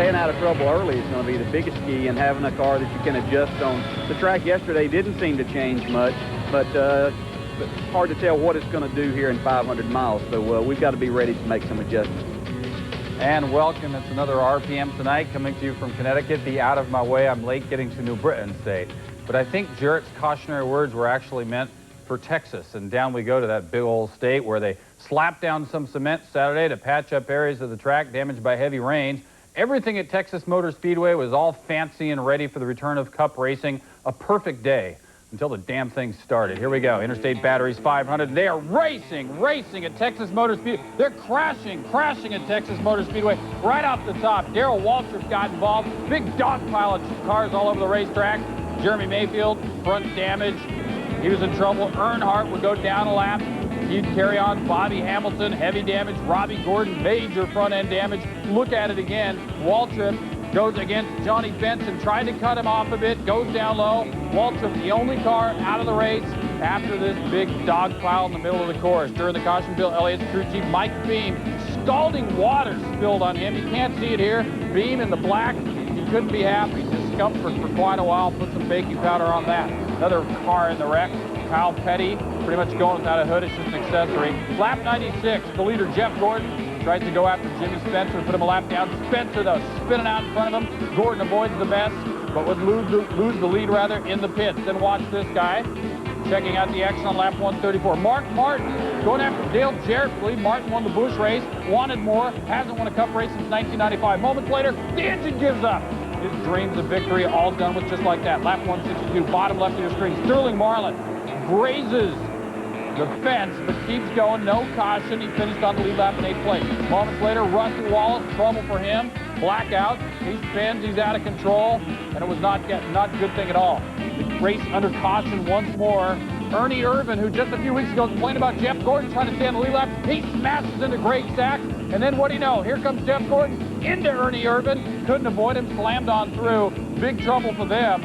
staying out of trouble early is going to be the biggest key, and having a car that you can adjust on. The track yesterday didn't seem to change much, but hard to tell what it's going to do here in 500 miles. So we've got to be ready to make some adjustments. And welcome. It's another RPM tonight coming to you from Connecticut. Be out of my way. I'm late getting to New Britain State. But I think Jarrett's cautionary words were actually meant for Texas. And down we go to that big old state where they slapped down some cement Saturday to patch up areas of the track damaged by heavy rains. Everything at Texas Motor Speedway was all fancy and ready for the return of Cup racing. A perfect day until the damn thing started. Here we go. Interstate Batteries 500. They are racing at Texas Motor Speedway. They're crashing at Texas Motor Speedway. Right off the top, Darrell Waltrip got involved. Big dog pile of cars all over the racetrack. Jeremy Mayfield, front damage. He was in trouble. Earnhardt would go down a lap. He'd carry on. Bobby Hamilton, heavy damage. Robbie Gordon, major front end damage. Look at it again. Waltrip goes against Johnny Benson, tried to cut him off a bit, goes down low. Waltrip, the only car out of the race after this big dog pile in the middle of the course. During the caution, Bill Elliott's crew chief Mike Beam, scalding water spilled on him. You can't see it here. Beam in the black, he couldn't be happy. Discomfort for quite a while, put some baking powder on that. Another car in the wreck. Kyle Petty, pretty much going without a hood, it's just an accessory. Lap 96, the leader Jeff Gordon tries to go after Jimmy Spencer, put him a lap down. Spencer, though, spinning out in front of him. Gordon avoids the mess, but would lose the lead, rather, in the pits. Then watch this guy, checking out the action on lap 134. Mark Martin going after Dale Jarrett for the lead. Martin won the Busch race, wanted more, hasn't won a Cup race since 1995. Moments later, the engine gives up. His dreams of victory all done with just like that. Lap 162, bottom left of your screen. Sterling Marlin grazes the fence, but keeps going. No caution. He finished on the lead lap in 8th place. Moments later, Rusty Wallace, trouble for him. Blackout. He spins. He's out of control, and it was not a good thing at all. The race under caution once more. Ernie Irvin, who just a few weeks ago complained about Jeff Gordon trying to stay on the lead lap, he smashes into Greg Sachs, and then what do you know? Here comes Jeff Gordon into Ernie Irvin. Couldn't avoid him. Slammed on through. Big trouble for them.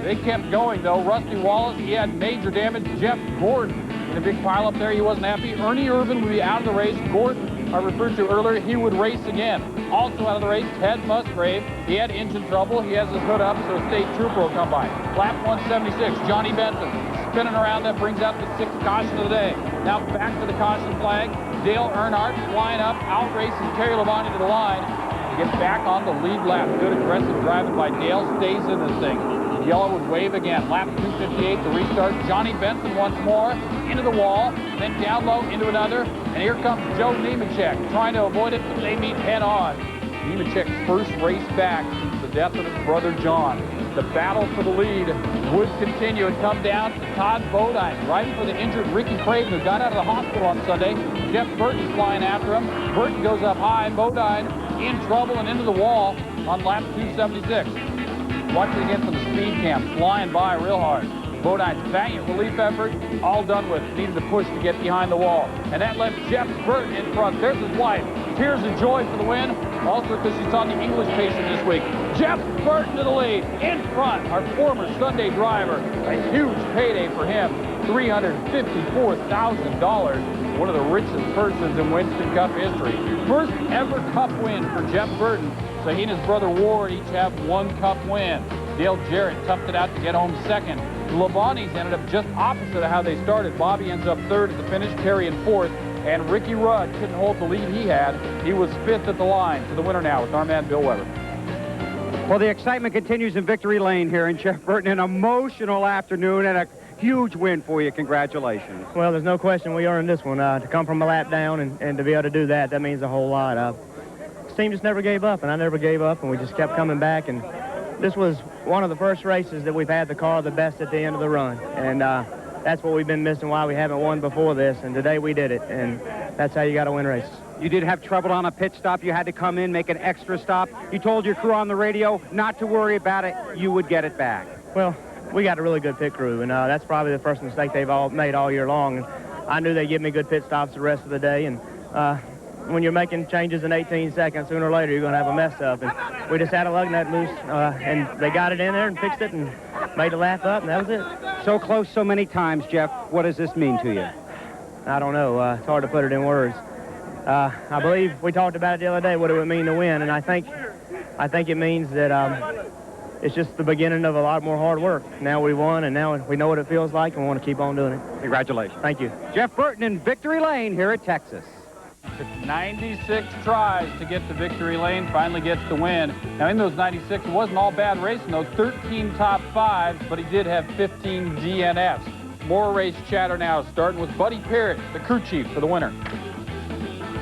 They kept going, though. Rusty Wallace, he had major damage. Jeff Gordon in a big pile up there. He wasn't happy. Ernie Irvin would be out of the race. Gordon, I referred to earlier, he would race again. Also out of the race, Ted Musgrave. He had engine trouble. He has his hood up, so a state trooper will come by. Lap 176, Johnny Benson spinning around. That brings out the 6th caution of the day. Now back to the caution flag. Dale Earnhardt flying up, outraces Terry Labonte to the line. He gets back on the lead lap. Good aggressive driving by Dale. Stays in this thing. Yellow would wave again. Lap 258, the restart. Johnny Benson once more, into the wall, then down low into another. And here comes Joe Nemechek, trying to avoid it, but they meet head on. Nemechek's first race back since the death of his brother John. The battle for the lead would continue and come down to Todd Bodine, riding for the injured Ricky Craven, who got out of the hospital on Sunday. Jeff Burton's flying after him. Burton goes up high. Bodine in trouble and into the wall on lap 276. Watch it again from the speed cam, flying by real hard. Bodine's valiant relief effort, all done with. Needed to push to get behind the wall. And that left Jeff Burton in front. There's his wife. Tears of joy for the win. Also because she saw the English patient this week. Jeff Burton to the lead, in front. Our former Sunday driver. A huge payday for him. $354,000. One of the richest persons in Winston Cup history. First ever Cup win for Jeff Burton. So he and his brother Ward each have 1 Cup win. Dale Jarrett toughed it out to get home second. The Labontes ended up just opposite of how they started. Bobby ends up 3rd at the finish, Terry in 4th, and Ricky Rudd couldn't hold the lead he had. He was 5th at the line. To the winner now with our man Bill Weber. Well, the excitement continues in victory lane here in Jeff Burton. An emotional afternoon and a huge win for you. Congratulations. Well, there's no question we earned this one. To come from a lap down and to be able to do that, that means a whole lot. This team just never gave up, and I never gave up, and we just kept coming back. And this was one of the first races that we've had the car the best at the end of the run. And that's what we've been missing, why we haven't won before this. And today we did it, and that's how you got to win races. You did have trouble on a pit stop. You had to come in, make an extra stop. You told your crew on the radio not to worry about it. You would get it back. Well, we got a really good pit crew, and that's probably the first mistake they've all made all year long. And I knew they'd give me good pit stops the rest of the day. And when you're making changes in 18 seconds, sooner or later you're going to have a mess up. And we just had a lug nut loose, and they got it in there and fixed it and made the lap up, and that was it. So close so many times, Jeff. What does this mean to you? I don't know. It's hard to put it in words. I believe we talked about it the other day, what it would mean to win, and I think I think it means that it's just the beginning of a lot more hard work. Now we won, and now we know what it feels like, and we want to keep on doing it. Congratulations. Thank you. Jeff Burton in victory lane here at Texas. Took 96 tries to get to victory lane, finally gets the win. Now, in those 96, it wasn't all bad racing, though. 13 top fives, but he did have 15 DNFs. More race chatter now, starting with Buddy Parrott, the crew chief, for the winner.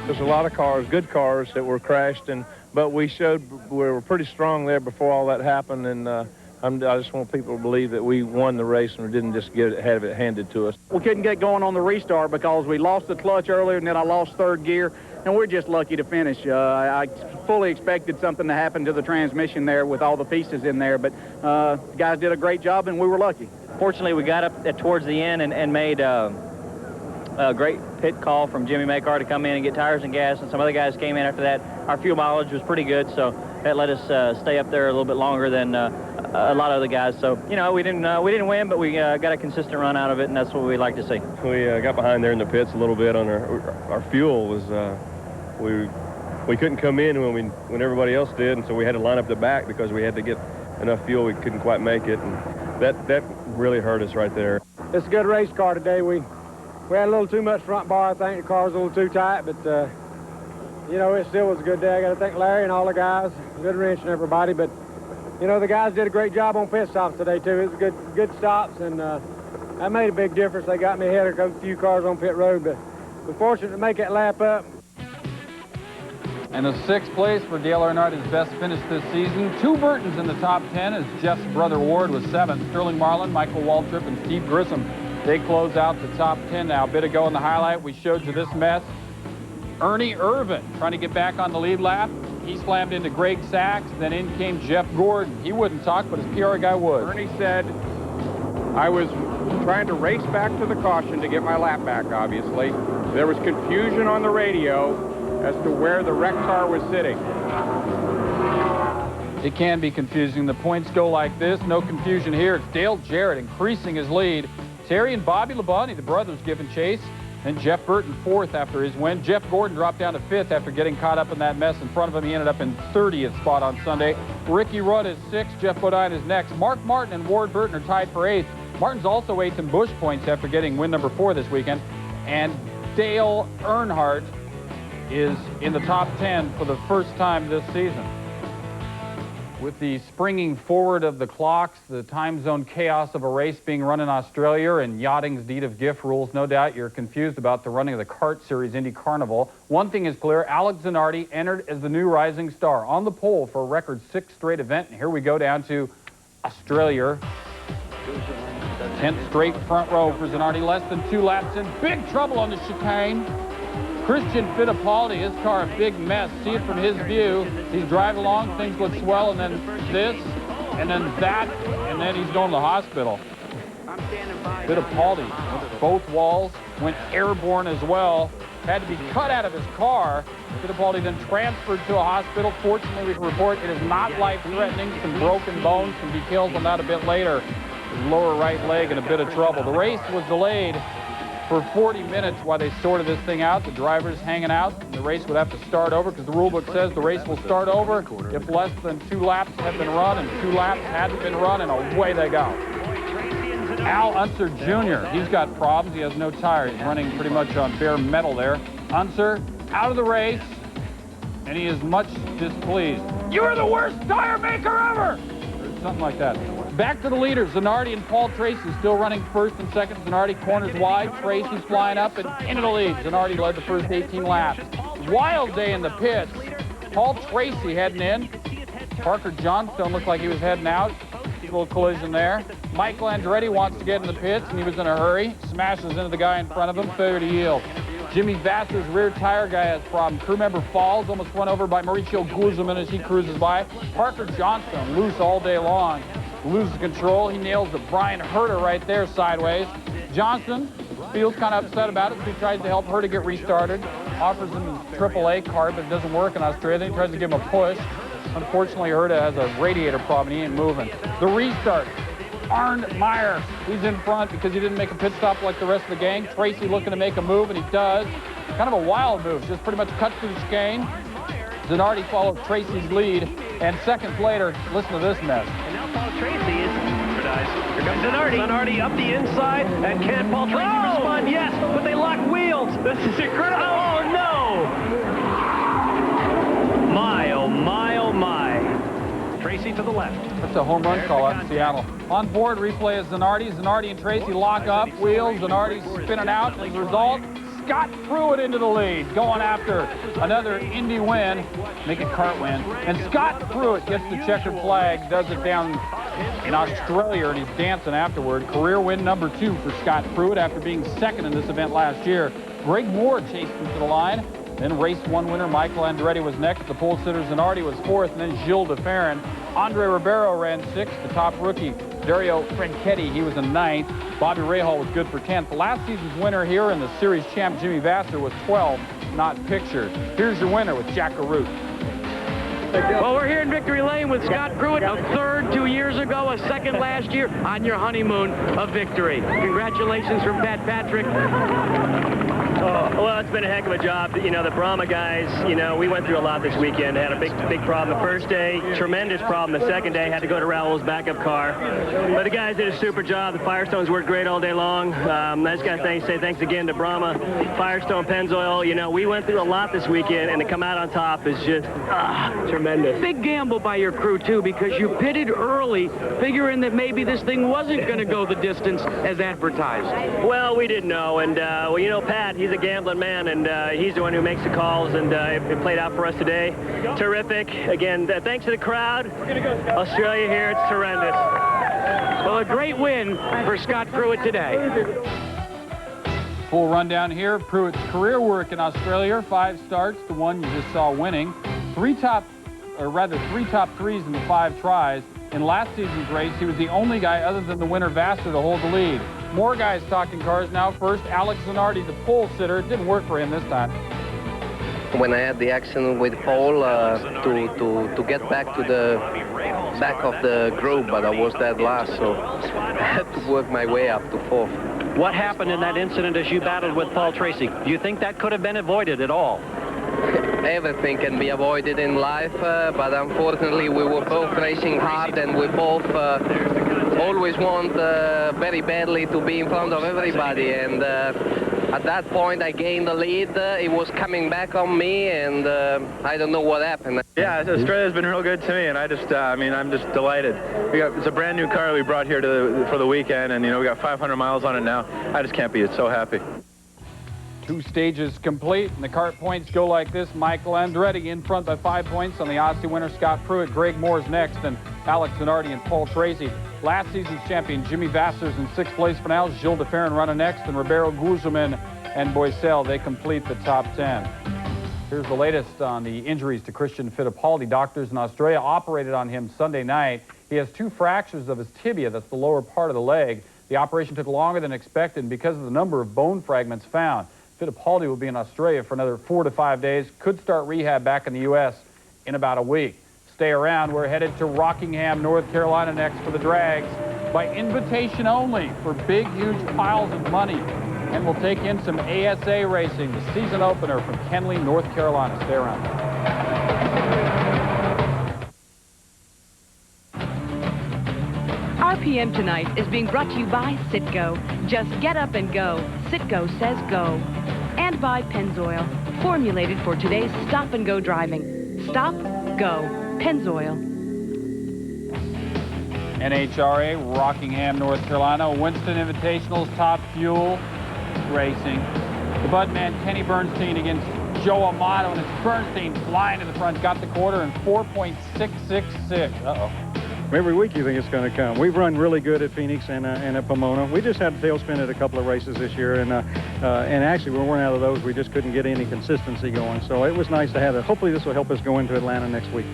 There's a lot of cars, good cars, that were crashed, but we showed we were pretty strong there before all that happened, and I just want people to believe that we won the race and we didn't just have it handed to us. We couldn't get going on the restart because we lost the clutch earlier, and then I lost third gear, and we're just lucky to finish. I fully expected something to happen to the transmission there with all the pieces in there, but the guys did a great job, and we were lucky. Fortunately, we got up towards the end and made a great pit call from Jimmy Makar to come in and get tires and gas, and some other guys came in after that. Our fuel mileage was pretty good, so that let us stay up there a little bit longer than a lot of other guys. So, you know, we didn't win, but we got a consistent run out of it, and that's what we like to see. We got behind there in the pits a little bit on our fuel was we couldn't come in when everybody else did, and so we had to line up the back because we had to get enough fuel. We couldn't quite make it, and that really hurt us right there. It's a good race car today. We had a little too much front bar. I think the car was a little too tight, but you know, it still was a good day. I got to thank Larry and all the guys, good wrench and everybody. But you know, the guys did a great job on pit stops today too. It was good stops, and that made a big difference. They got me ahead of a few cars on pit road, but we're fortunate to make that lap up. And the 6th place for Dale Earnhardt, his best finish this season. 2 Burtons in the top 10 as Jeff's brother Ward was 7th. Sterling Marlin, Michael Waltrip, and Steve Grissom. They close out the top 10 now. A bit ago in the highlight, we showed you this mess. Ernie Irvin trying to get back on the lead lap. He slammed into Greg Sachs. Then in came Jeff Gordon. He wouldn't talk, but his PR guy would. Ernie said, I was trying to race back to the caution to get my lap back, obviously. There was confusion on the radio as to where the wrecked car was sitting. It can be confusing. The points go like this. No confusion here. It's Dale Jarrett increasing his lead. Terry and Bobby Labonte, the brothers, giving chase. And Jeff Burton 4th after his win. Jeff Gordon dropped down to 5th after getting caught up in that mess in front of him. He ended up in 30th spot on Sunday. Ricky Rudd is 6th. Jeff Bodine is next. Mark Martin and Ward Burton are tied for 8th. Martin's also 8th in Busch points after getting win number 4 this weekend. And Dale Earnhardt is in the top 10 for the first time this season. With the springing forward of the clocks, the time zone chaos of a race being run in Australia, and yachting's deed of gift rules, no doubt you're confused about the running of the kart series Indy Carnival. One thing is clear, Alex Zanardi entered as the new rising star on the pole for a record 6th straight event. And here we go down to Australia. 10th straight front row for Zanardi, less than 2 laps in. Big trouble on the chicane. Christian Fittipaldi, his car a big mess. See it from his view. He's driving along, things look swell, and then this, and then that, and then he's going to the hospital. Fittipaldi went to both walls, went airborne as well, had to be cut out of his car. Fittipaldi then transferred to a hospital. Fortunately, we can report it is not life-threatening. Some broken bones, some details on that a bit later. His lower right leg in a bit of trouble. The race was delayed for 40 minutes while they sorted this thing out. The drivers hanging out, and the race would have to start over because the rule book says the race will start over if less than 2 laps have been run, and 2 laps hadn't been run, and away they go. Al Unser Jr., he's got problems. He has no tire. He's running pretty much on bare metal there. Unser out of the race, and he is much displeased. You're the worst tire maker ever! Or something like that. Back to the leaders. Zanardi and Paul Tracy still running 1st and 2nd. Zanardi corners wide. Tracy's flying up and into the lead. Zanardi led the first 18 laps. Wild day in the pits. Paul Tracy heading in. Parker Johnstone looked like he was heading out. Little collision there. Michael Andretti wants to get in the pits, and he was in a hurry. Smashes into the guy in front of him. Failure to yield. Jimmy Vassar's rear tire guy has a problem. Crew member falls, almost run over by Mauricio Guzman as he cruises by. Parker Johnstone loose all day long. Loses control. He nails the Brian Herter right there sideways. Johnson feels kind of upset about it, so he tries to help Herter get restarted. Offers him his AAA card, but it doesn't work in Australia. Then he tries to give him a push. Unfortunately, Herta has a radiator problem. He ain't moving. The restart. Arndt Meyer, he's in front because he didn't make a pit stop like the rest of the gang. Tracy looking to make a move, and he does. Kind of a wild move. Just pretty much cuts through the chicane. Zanardi follows Tracy's lead. And seconds later, listen to this mess. And now Paul Tracy is... Here comes Zanardi. Zanardi up the inside, and can Paul Tracy respond? Yes, but they lock wheels. This is incredible. Oh, no! My, oh, my, oh, my. Tracy to the left. That's a home run call out in Seattle. On board, replay is Zanardi. Zanardi and Tracy lock up, wheels. Zanardi's spinning out. As a result, Scott Pruitt into the lead, going after another Indy win, make it kart win. And Scott Pruitt gets the checkered flag, does it down in Australia, and he's dancing afterward. Career win number 2 for Scott Pruitt after being second in this event last year. Greg Moore chased him to the line. Then race 1 winner Michael Andretti was next. The pole sitter Zanardi was 4th, and then Gilles de Ferran. Andre Ribeiro ran 6th. The top rookie, Dario Franchitti, he was in 9th. Bobby Rahal was good for 10th. The last season's winner here and the series champ Jimmy Vasser was 12th, not pictured. Here's your winner with Jack Garrett. Well, we're here in Victory Lane with Scott Pruitt, a 3rd 2 years ago, a 2nd last year, on your honeymoon of victory. Congratulations from Pat Patrick. Oh, well, it's been a heck of a job. You know, the Brahma guys, you know, we went through a lot this weekend. Had a big problem the first day, tremendous problem the second day. Had to go to Raul's backup car. But the guys did a super job. The Firestones worked great all day long. I just got to say thanks again to Brahma, Firestone, Pennzoil. You know, we went through a lot this weekend, and to come out on top is just tremendous. Big gamble by your crew, too, because you pitted early, figuring that maybe this thing wasn't going to go the distance as advertised. Well, we didn't know, and, well, you know, Pat, he's a gambling man, and he's the one who makes the calls, and it played out for us today. Terrific. Again, thanks to the crowd. Australia here, it's horrendous. Well, a great win for Scott Pruitt today. Full rundown here. Pruitt's career work in Australia, 5 starts, the one you just saw winning. 3 top threes in the 5 tries. In last season's race, he was the only guy other than the winner Vasser to hold the lead. More guys talking cars now. First, Alex Zanardi, the pole sitter. It didn't work for him this time. When I had the accident with Paul, to get back to the back of the group, but I was dead last, so I had to work my way up to 4th. What happened in that incident as you battled with Paul Tracy? Do you think that could have been avoided at all? Everything can be avoided in life, but unfortunately we were both racing hard, and we both always want very badly to be in front of everybody, and at that point I gained the lead. It was coming back on me, and I don't know what happened. Yeah, Australia's been real good to me, and I just, I'm just delighted. It's a brand new car we brought here for the weekend, and, you know, we got 500 miles on it now. I just can't be so happy. 2 stages complete, and the kart points go like this. Michael Andretti in front by 5 points on the Aussie winner Scott Pruitt. Greg Moore's next, and Alex Zanardi and Paul Tracy. Last season's champion Jimmy Vasser's in 6th place for now. Gilles de Ferran running next, and Ribeiro, Guzman, and Boisel, they complete the top 10. Here's the latest on the injuries to Christian Fittipaldi. Doctors in Australia operated on him Sunday night. He has 2 fractures of his tibia, that's the lower part of the leg. The operation took longer than expected because of the number of bone fragments found. Fittipaldi will be in Australia for another 4 to 5 days. Could start rehab back in the U.S. in about a week. Stay around. We're headed to Rockingham, North Carolina next for the drags by invitation only for big, huge piles of money. And we'll take in some ASA racing, the season opener from Kenly, North Carolina. Stay around. RPM Tonight is being brought to you by Citgo. Just get up and go. Citgo says go. And by Pennzoil, formulated for today's stop-and-go driving. Stop, go. Pennzoil. NHRA, Rockingham, North Carolina. Winston Invitational's Top Fuel Racing. The Budman Kenny Bernstein against Joe Amato, and it's Bernstein flying to the front. Got the quarter in 4.666. Uh-oh. Every week you think it's going to come. We've run really good at Phoenix and at Pomona. We just had a tailspin at a couple of races this year, and actually we weren't out of those. We just couldn't get any consistency going. So it was nice to have it. Hopefully this will help us go into Atlanta next week.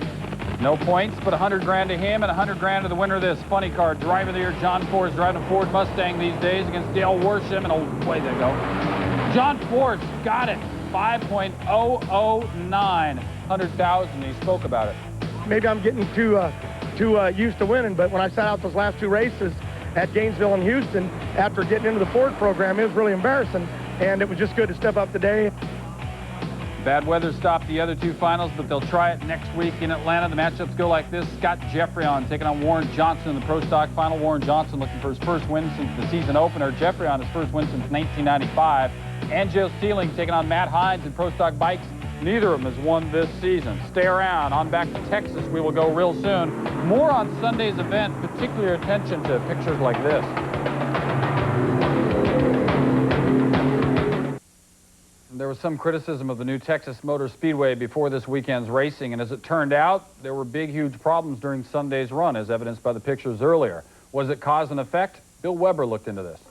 No points, but 100 grand to him and 100 grand to the winner of this funny car. Driver of the year, John Force, driving a Ford Mustang these days against Dale Worsham, and away they go. John Force got it. 5.009. 100,000. He spoke about it. Maybe I'm getting too used to winning, but when I sat out those last 2 races at Gainesville and Houston, after getting into the Ford program, it was really embarrassing, and it was just good to step up today. Bad weather stopped the other two finals, but they'll try it next week in Atlanta. The matchups go like this. Scott Jeffrey taking on Warren Johnson in the Pro Stock final. Warren Johnson looking for his first win since the season opener. Jeffrey on his first win since 1995. And Joe Sealing taking on Matt Hines in Pro Stock bikes. Neither of them has won this season. Stay around. On back to Texas. We will go real soon. More on Sunday's event. Particular attention to pictures like this. There was some criticism of the new Texas Motor Speedway before this weekend's racing, and as it turned out, there were big, huge problems during Sunday's run, as evidenced by the pictures earlier. Was it cause and effect? Bill Weber looked into this.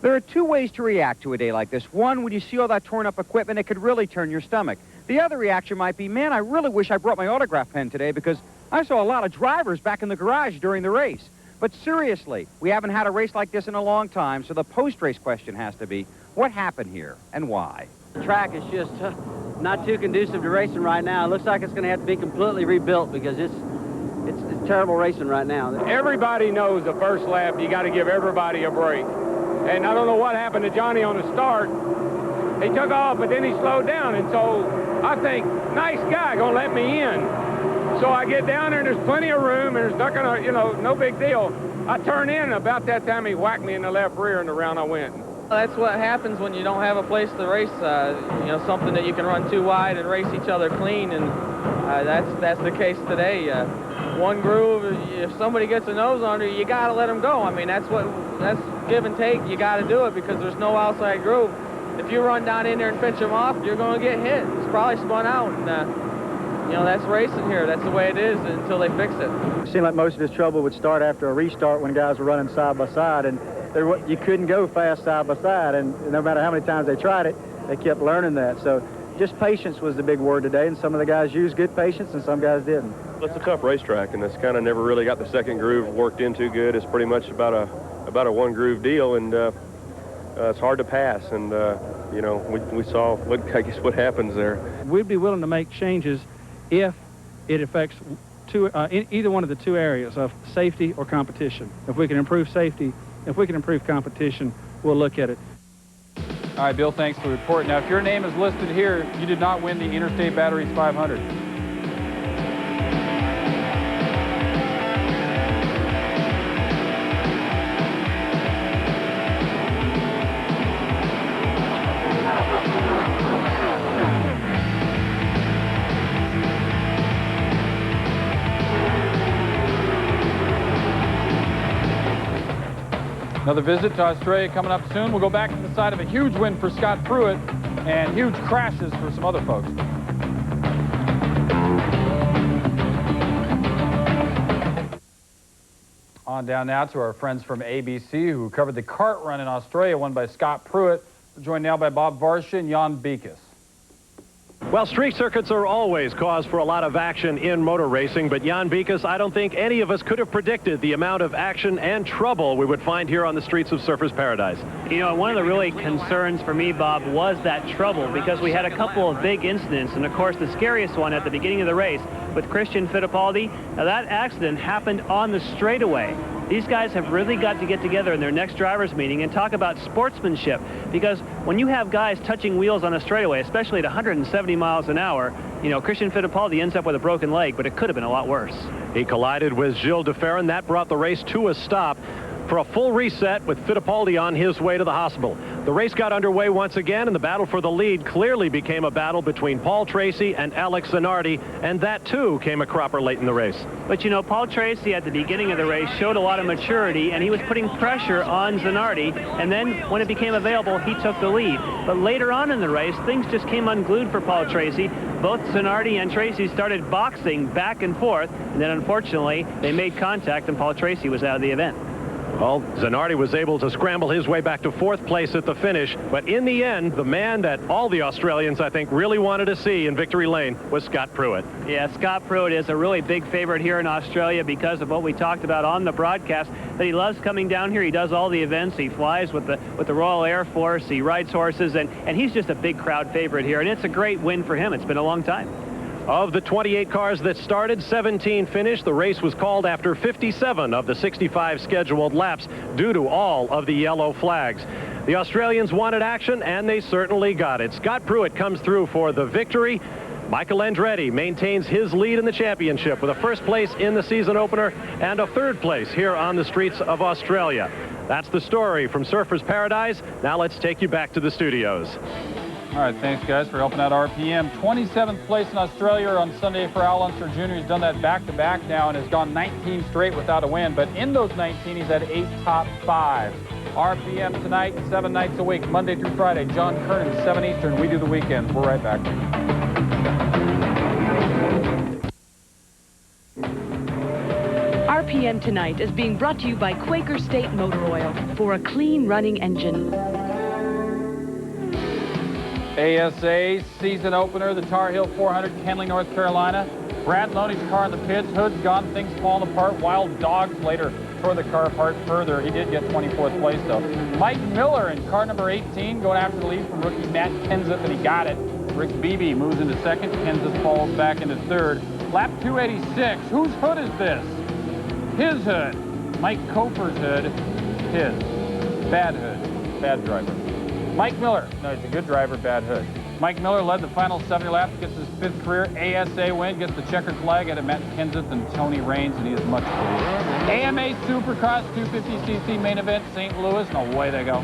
There are two ways to react to a day like this. One, when you see all that torn up equipment, it could really turn your stomach. The other reaction might be, man, I really wish I brought my autograph pen today because I saw a lot of drivers back in the garage during the race. But seriously, we haven't had a race like this in a long time, so the post-race question has to be, what happened here and why? The track is just not too conducive to racing right now. It looks like it's going to have to be completely rebuilt because it's terrible racing right now. Everybody knows the first lap, you got to give everybody a break. And I don't know what happened to Johnny on the start. He took off, but then he slowed down. And so I think, nice guy, going to let me in. So I get down there, and there's plenty of room, and there's not going to, you know, no big deal. I turn in, and about that time, he whacked me in the left rear, and the round I went. That's what happens when you don't have a place to race, you know, something that you can run too wide and race each other clean, and that's the case today. One groove, if somebody gets a nose under you, you got to let them go. I mean, that's give and take. You got to do it because there's no outside groove. If you run down in there and pinch them off, you're going to get hit. It's probably spun out, and you know, that's racing here. That's the way it is until they fix it. It seemed like most of his trouble would start after a restart when guys were running side by side, and you couldn't go fast side by side, and no matter how many times they tried it, they kept learning that. So just patience was the big word today, and some of the guys used good patience and some guys didn't. It's a tough racetrack, and it's kind of never really got the second groove worked in too good. It's pretty much about a one groove deal, and it's hard to pass, and you know, we saw I guess what happens there. We'd be willing to make changes if it affects either one of the two areas of safety or competition. If we can improve safety, if we can improve competition, we'll look at it. All right, Bill, thanks for the report. Now, if your name is listed here, you did not win the Interstate Batteries 500. Another visit to Australia coming up soon. We'll go back to the side of a huge win for Scott Pruitt and huge crashes for some other folks. On down now to our friends from ABC who covered the kart run in Australia, won by Scott Pruitt. We're joined now by Bob Varsha and Jan Beekes. Well, street circuits are always cause for a lot of action in motor racing, but Jan Beekes, I don't think any of us could have predicted the amount of action and trouble we would find here on the streets of Surfers Paradise. You know, one of the really concerns for me, Bob, was that trouble because we had a couple of big incidents, and of course the scariest one at the beginning of the race with Christian Fittipaldi. Now that accident happened on the straightaway. These guys have really got to get together in their next drivers meeting and talk about sportsmanship, because when you have guys touching wheels on a straightaway, especially at 170 miles an hour, you know, Christian Fittipaldi ends up with a broken leg, but it could have been a lot worse. He collided with Gilles de Ferran. That brought the race to a stop for a full reset with Fittipaldi on his way to the hospital. The race got underway once again, and the battle for the lead clearly became a battle between Paul Tracy and Alex Zanardi, and that too came a cropper late in the race. But you know, Paul Tracy at the beginning of the race showed a lot of maturity, and he was putting pressure on Zanardi, and then when it became available, he took the lead. But later on in the race, things just came unglued for Paul Tracy. Both Zanardi and Tracy started boxing back and forth, and then unfortunately, they made contact, and Paul Tracy was out of the event. Well, Zanardi was able to scramble his way back to fourth place at the finish, but in the end, the man that all the Australians, I think, really wanted to see in victory lane was Scott Pruitt. Yeah, Scott Pruitt is a really big favorite here in Australia because of what we talked about on the broadcast, that he loves coming down here. He does all the events. He flies with the Royal Air Force. He rides horses, and he's just a big crowd favorite here, and it's a great win for him. It's been a long time. Of the 28 cars that started, 17 finished. The race was called after 57 of the 65 scheduled laps due to all of the yellow flags. The Australians wanted action, and they certainly got it. Scott Pruitt comes through for the victory. Michael Andretti maintains his lead in the championship with a first place in the season opener and a third place here on the streets of Australia. That's the story from Surfers Paradise. Now let's take you back to the studios. All right, thanks, guys, for helping out RPM. 27th place in Australia on Sunday for Al Unser Jr. He's done that back-to-back now and has gone 19 straight without a win. But in those 19, he's had 8 top 5s. RPM tonight, 7 nights a week, Monday through Friday. John Kernan, 7 Eastern. We do the weekends. We're right back. RPM Tonight is being brought to you by Quaker State Motor Oil for a clean running engine. ASA season opener, the Tar Heel 400, Kenly, North Carolina. Brad Loney's car in the pits, hood's gone, things falling apart. Wild Dogs later tore the car apart further. He did get 24th place, though. Mike Miller in car number 18, going after the lead from rookie Matt Kenseth, and he got it. Rick Beebe moves into second. Kenseth falls back into third. Lap 286. Whose hood is this? His hood. Mike Cofer's hood. His. Bad hood. Bad driver. Mike Miller. No, he's a good driver, bad hood. Mike Miller led the final 70 laps, gets his 5th career ASA win, gets the checkered flag at Matt Kenseth and Tony Raines, and he is much pleased. AMA Supercross 250cc main event, St. Louis, and away they go.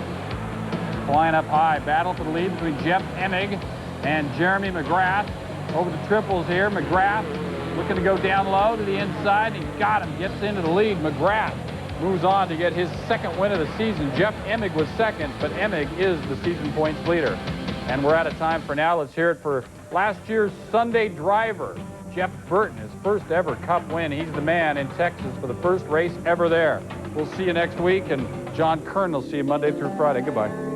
Flying up high, battle for the lead between Jeff Emig and Jeremy McGrath. Over the triples here, McGrath looking to go down low to the inside, and he got him, gets into the lead. McGrath moves on to get his 2nd win of the season. Jeff Emig was 2nd, but Emig is the season points leader. And we're out of time for now. Let's hear it for last year's Sunday driver, Jeff Burton, his first ever Cup win. He's the man in Texas for the first race ever there. We'll see you next week, and John Kern will see you Monday through Friday. Goodbye.